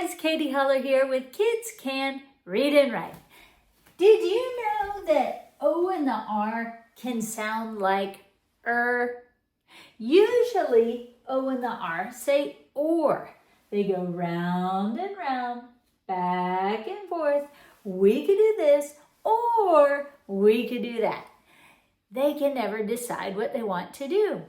guys, Katy Huller here with Kids Can Read and Write. Did you know that O and the R can sound like Usually O and the R say or. They go round and round, back and forth. We could do this or we could do that. They can never decide what they want to do.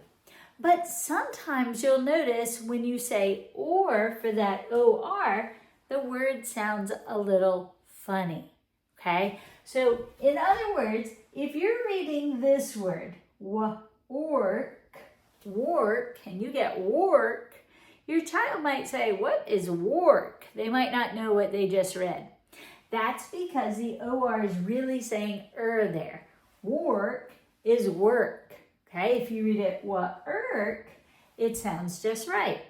But sometimes you'll notice when you say or for that OR, the word sounds a little funny, okay? So in other words, if you're reading this word, work, and you get work, your child might say, what is work? They might not know what they just read. That's because the OR is really saying there. Work is work. Okay, if you read it work, it sounds just right.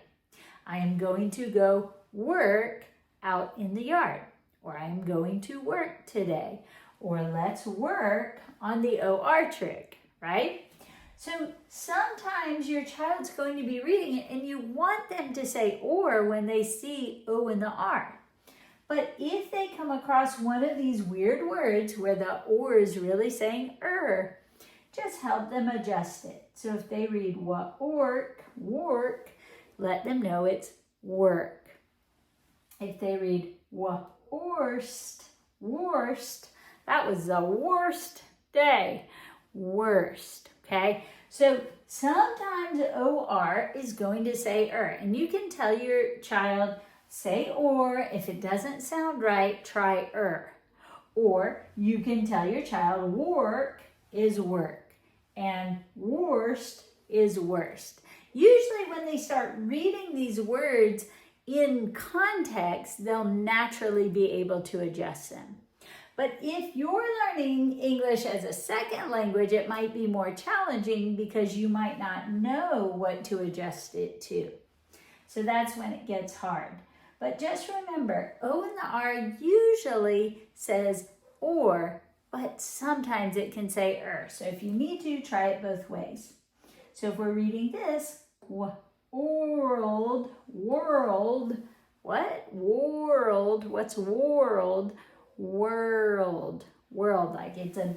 I am going to go work out in the yard, or I am going to work today, or let's work on the OR trick, right? So sometimes your child's going to be reading it and you want them to say or when they see O and the R. But if they come across one of these weird words where the or is really saying just help them adjust it. So if they read work, let them know it's work. If they read worst, that was the worst day, worst, okay? So sometimes OR is going to say and you can tell your child, say or, if it doesn't sound right, try Or you can tell your child work is work and worst is worst. Usually when they start reading these words in context, they'll naturally be able to adjust them. But if you're learning English as a second language, it might be more challenging because you might not know what to adjust it to. So that's when it gets hard. But just remember, O and the R usually says or, but sometimes it can say So if you need to, try it both ways. So if we're reading this, world, what? World, what's world? World, like it's a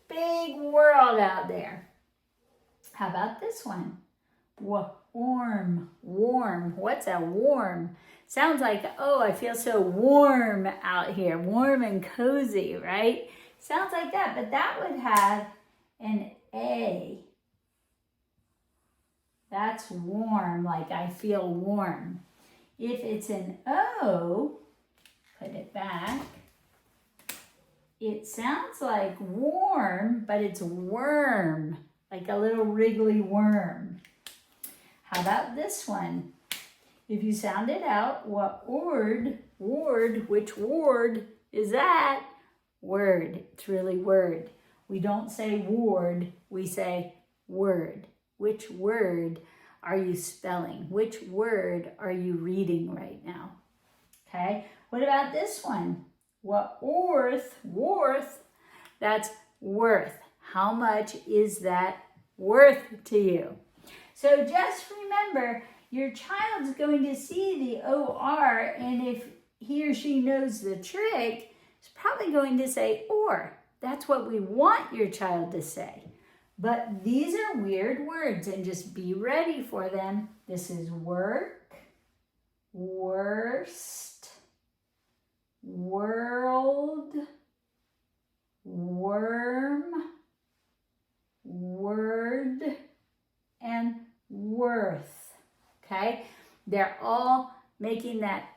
big world out there. How about this one? Warm, what's a warm? Sounds like, oh, I feel so warm out here, warm and cozy, right? Sounds like that, but that would have an A. That's warm, like I feel warm. If it's an O, put it back, it sounds like warm, but it's worm, like a little wriggly worm. How about this one? If you sound it out, word, which word is that? Word, it's really word. We don't say ward, we say word. Which word are you spelling? Which word are you reading right now? Okay, what about this one? Worth, that's worth. How much is that worth to you? So just remember, your child's going to see the OR, and if he or she knows the trick, it's probably going to say or. That's what we want your child to say. But these are weird words, and just be ready for them. This is work, worst, world, worm, word, and worth. Okay? They're all making that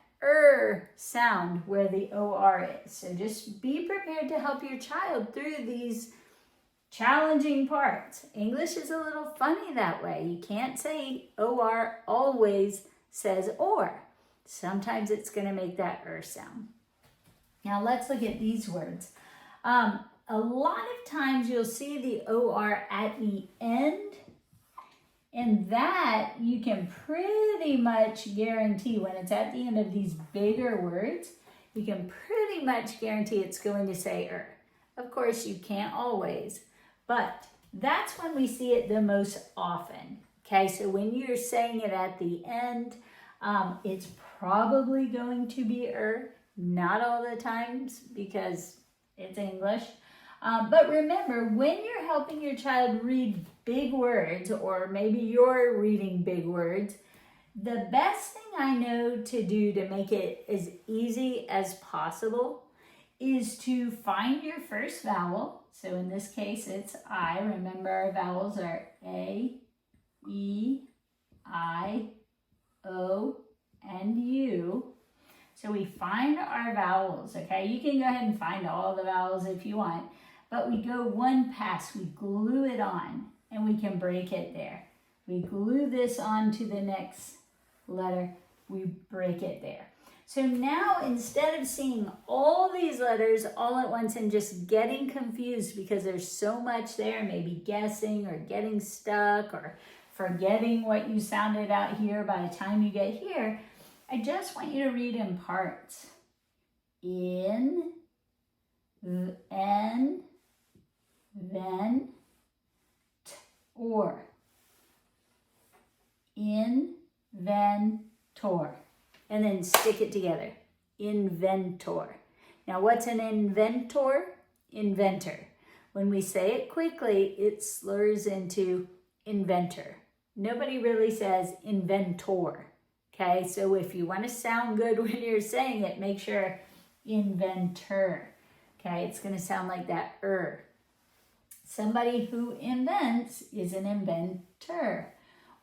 sound where the OR is. So just be prepared to help your child through these challenging parts. English is a little funny that way. You can't say OR always says or. Sometimes it's going to make that sound. Now let's look at these words. A lot of times you'll see the OR at the end, and that you can pretty much guarantee when it's at the end of these bigger words, you can pretty much guarantee it's going to say Of course, you can't always, but that's when we see it the most often. Okay, so when you're saying it at the end, It's probably going to be not all the times because it's English. But remember, when you're helping your child read big words, or maybe you're reading big words, the best thing I know to do to make it as easy as possible is to find your first vowel. So in this case, it's I. Remember, our vowels are A, E, I, O, and U. So we find our vowels, okay? You can go ahead and find all the vowels if you want, but we go one pass, we glue it on, and we can break it there. We glue this on to the next letter, we break it there. So now, instead of seeing all these letters all at once and just getting confused because there's so much there, maybe guessing or getting stuck or forgetting what you sounded out here by the time you get here, I just want you to read in parts. In, en, then, t, or. Inventor. And then stick it together. Inventor. Now, what's an inventor? Inventor. When we say it quickly, it slurs into inventor. Nobody really says inventor. Okay, so if you want to sound good when you're saying it, make sure inventor. Okay, it's going to sound like that Somebody who invents is an inventor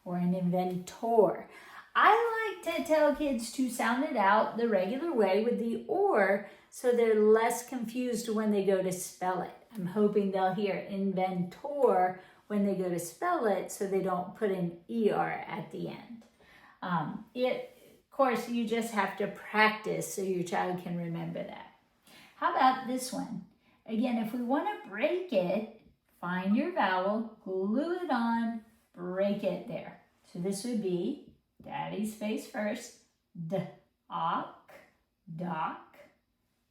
or an inventor. I like to tell kids to sound it out the regular way with the or, so they're less confused when they go to spell it. I'm hoping they'll hear inventor when they go to spell it, so they don't put an ER at the end. Of course, you just have to practice so your child can remember that. How about this one? Again, if we want to break it, find your vowel, glue it on, break it there. So this would be Daddy's face first, d, ok, doc,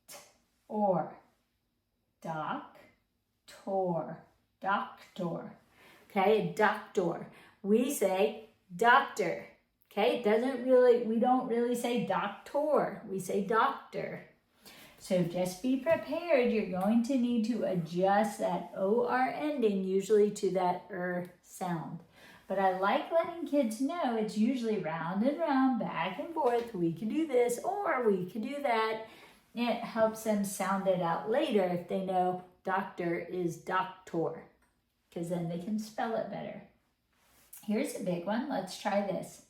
t, or, doc, tor, doctor. Okay, doctor. We say doctor. Okay, we don't really say doctor. We say doctor. So just be prepared. You're going to need to adjust that OR ending usually to that sound. But I like letting kids know it's usually round and round, back and forth. We could do this or we could do that. It helps them sound it out later if they know doctor is doctor, because then they can spell it better. Here's a big one. Let's try this.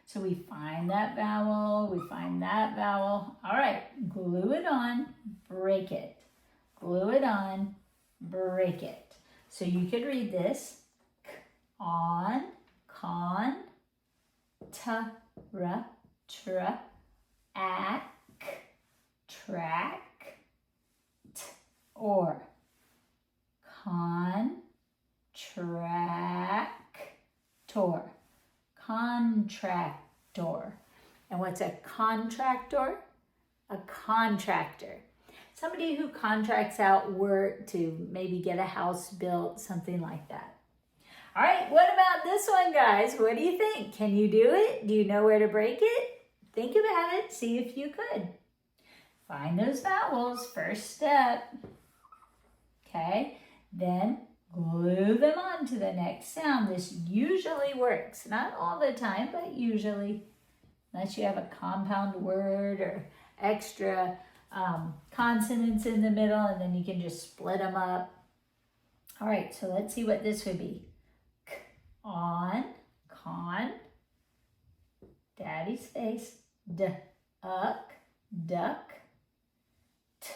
So we find that vowel, we find that vowel. All right, glue it on, break it. Glue it on, break it. So you could read this. On, con, ta, ra, tra, ac, track, t, or. Contractor. Contractor. And what's a contractor? A contractor. Somebody who contracts out work to maybe get a house built, something like that. All right, what about this one, guys? What do you think? Can you do it? Do you know where to break it? Think about it. See if you could. Find those vowels, first step. Okay, then glue them on to the next sound. This usually works. Not all the time, but usually. Unless you have a compound word or extra consonants in the middle, and then you can just split them up. All right, so let's see what this would be. On, con, Daddy's face, d, uck, duck, t,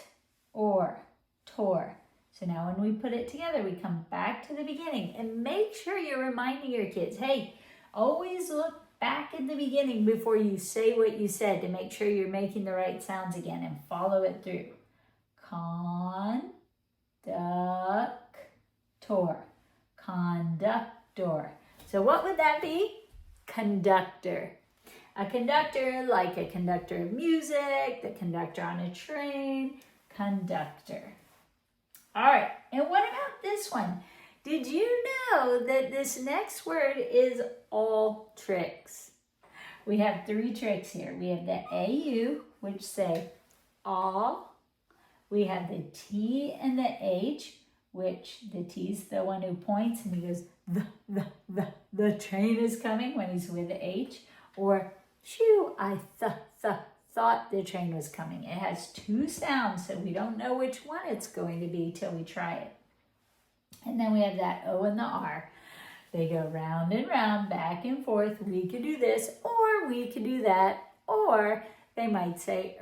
or, tor. So now when we put it together, we come back to the beginning and make sure you're reminding your kids, hey, always look back at the beginning before you say what you said to make sure you're making the right sounds again and follow it through. Conductor, conductor. So what would that be? Conductor. A conductor, like a conductor of music, the conductor on a train, conductor. All right, and what about this one? Did you know that this next word is all tricks? We have 3 tricks here. We have the AU, which say all. We have the T and the H, which the T's the one who points and he goes, the train is coming when he's with the H. Or, shoo, I thought the train was coming. It has 2 sounds, so we don't know which one it's going to be till we try it. And then we have that O and the R. They go round and round, back and forth. We could do this, or we could do that, or they might say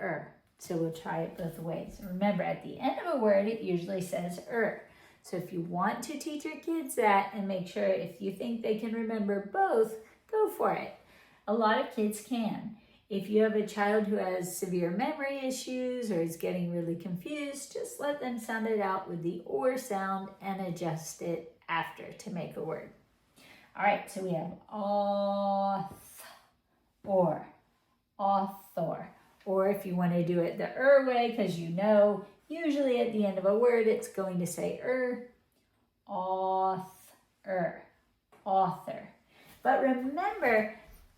So we'll try it both ways. Remember, at the end of a word, it usually says So if you want to teach your kids that and make sure if you think they can remember both, go for it. A lot of kids can. If you have a child who has severe memory issues or is getting really confused, just let them sound it out with the OR sound and adjust it after to make a word. All right, so we have author, author. Or if you want to do it the way, because you know, usually at the end of a word, it's going to say author, author. But remember,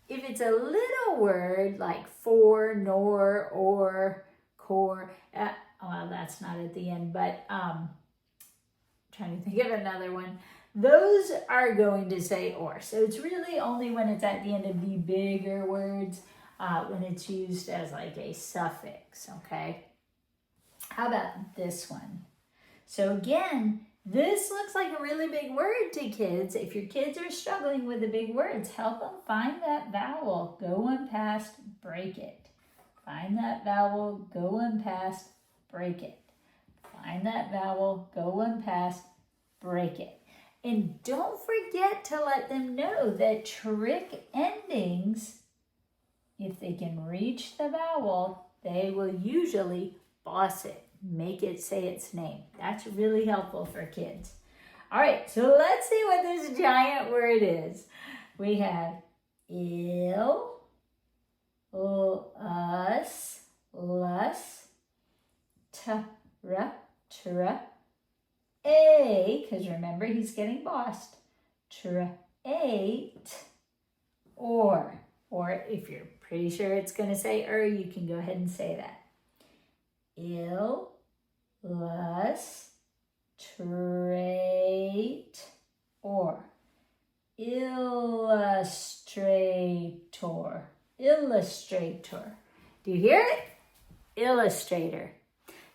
if it's a little word like for, nor, or, core, well, that's not at the end, but trying to think of another one. Those are going to say or. So it's really only when it's at the end of the bigger words, when it's used as like a suffix, okay? How about this one? So again, this looks like a really big word to kids. If your kids are struggling with the big words, help them find that vowel. Go one past, break it. Find that vowel, go one past, break it. Find that vowel, go one past, break it. And don't forget to let them know that trick endings, if they can reach the vowel, they will usually boss it, make it say its name. That's really helpful for kids. All right, so let's see what this giant word is. We have ill, us, lus, tra, a, because remember he's getting bossed, eight, or if you're pretty sure it's going to say you can go ahead and say that. Ill, lus, trait, or illustrator, illustrator. Do you hear it? Illustrator.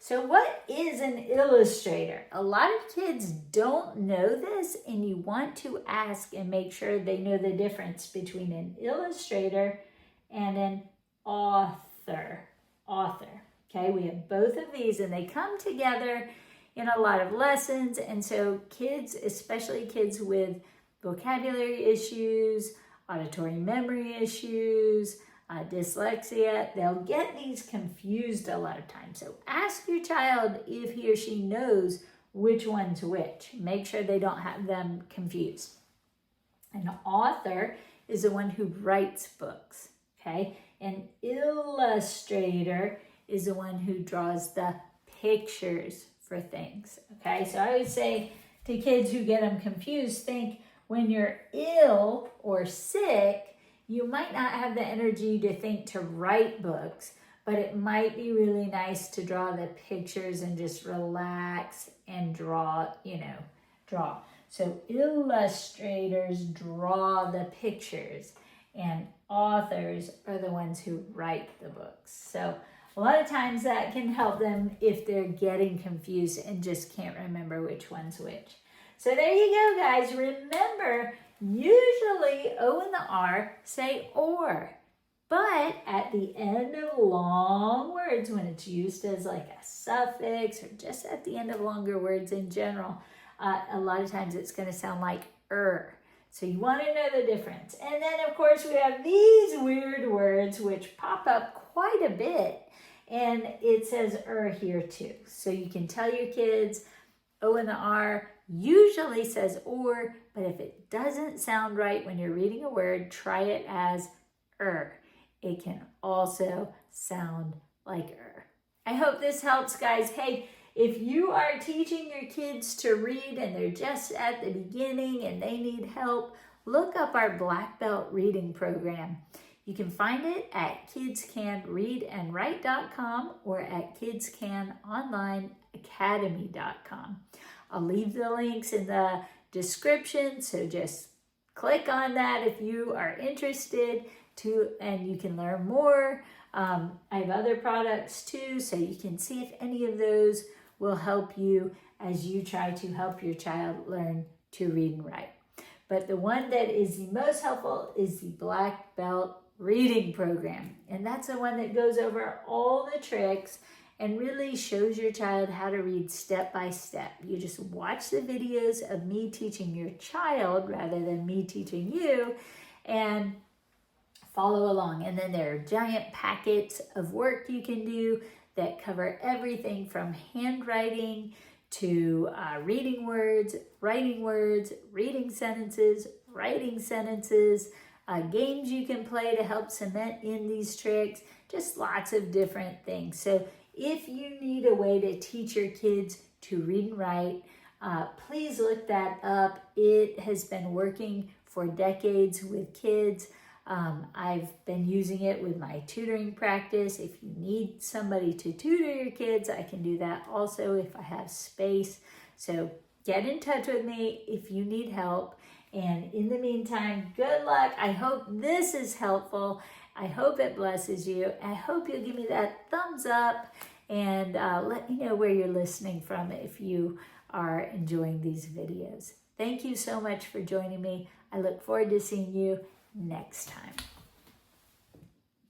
So what is an illustrator? A lot of kids don't know this, and you want to ask and make sure they know the difference between an illustrator and an author. Okay, we have both of these, and they come together in a lot of lessons. And so kids, especially kids with vocabulary issues, auditory memory issues, dyslexia, they'll get these confused a lot of times. So ask your child if he or she knows which one's which. Make sure they don't have them confused. An author is the one who writes books, okay? An illustrator is the one who draws the pictures for things, okay? So I would say to kids who get them confused, think when you're ill or sick, you might not have the energy to think to write books, but it might be really nice to draw the pictures and just relax and draw. So illustrators draw the pictures, and authors are the ones who write the books. So a lot of times that can help them if they're getting confused and just can't remember which one's which. So there you go, guys. Remember, usually O and the R say or, but at the end of long words, when it's used as like a suffix or just at the end of longer words in general, a lot of times it's going to sound like So you want to know the difference. And then, of course, we have these weird words which pop up quite a bit, and it says here too. So you can tell your kids O and the R usually says or, but if it doesn't sound right when you're reading a word, try it as It can also sound like I hope this helps, guys. Hey, if you are teaching your kids to read and they're just at the beginning and they need help, look up our Black Belt reading program. You can find it at kidscanreadandwrite.com or at kidscanonlineacademy.com. I'll leave the links in the description, so just click on that if you are interested and you can learn more. I have other products too, so you can see if any of those will help you as you try to help your child learn to read and write. But the one that is the most helpful is the Black Belt Reading Program. And that's the one that goes over all the tricks and really shows your child how to read step by step. You just watch the videos of me teaching your child rather than me teaching you and follow along. And then there are giant packets of work you can do that cover everything from handwriting to reading words, reading sentences, writing sentences, games you can play to help cement in these tricks, just lots of different things. So if you need a way to teach your kids to read and write, please look that up. It has been working for decades with kids. I've been using it with my tutoring practice. If you need somebody to tutor your kids, I can do that also if I have space. So get in touch with me if you need help. And in the meantime, good luck. I hope this is helpful. I hope it blesses you. I hope you'll give me that thumbs up and let me know where you're listening from if you are enjoying these videos. Thank you so much for joining me. I look forward to seeing you next time.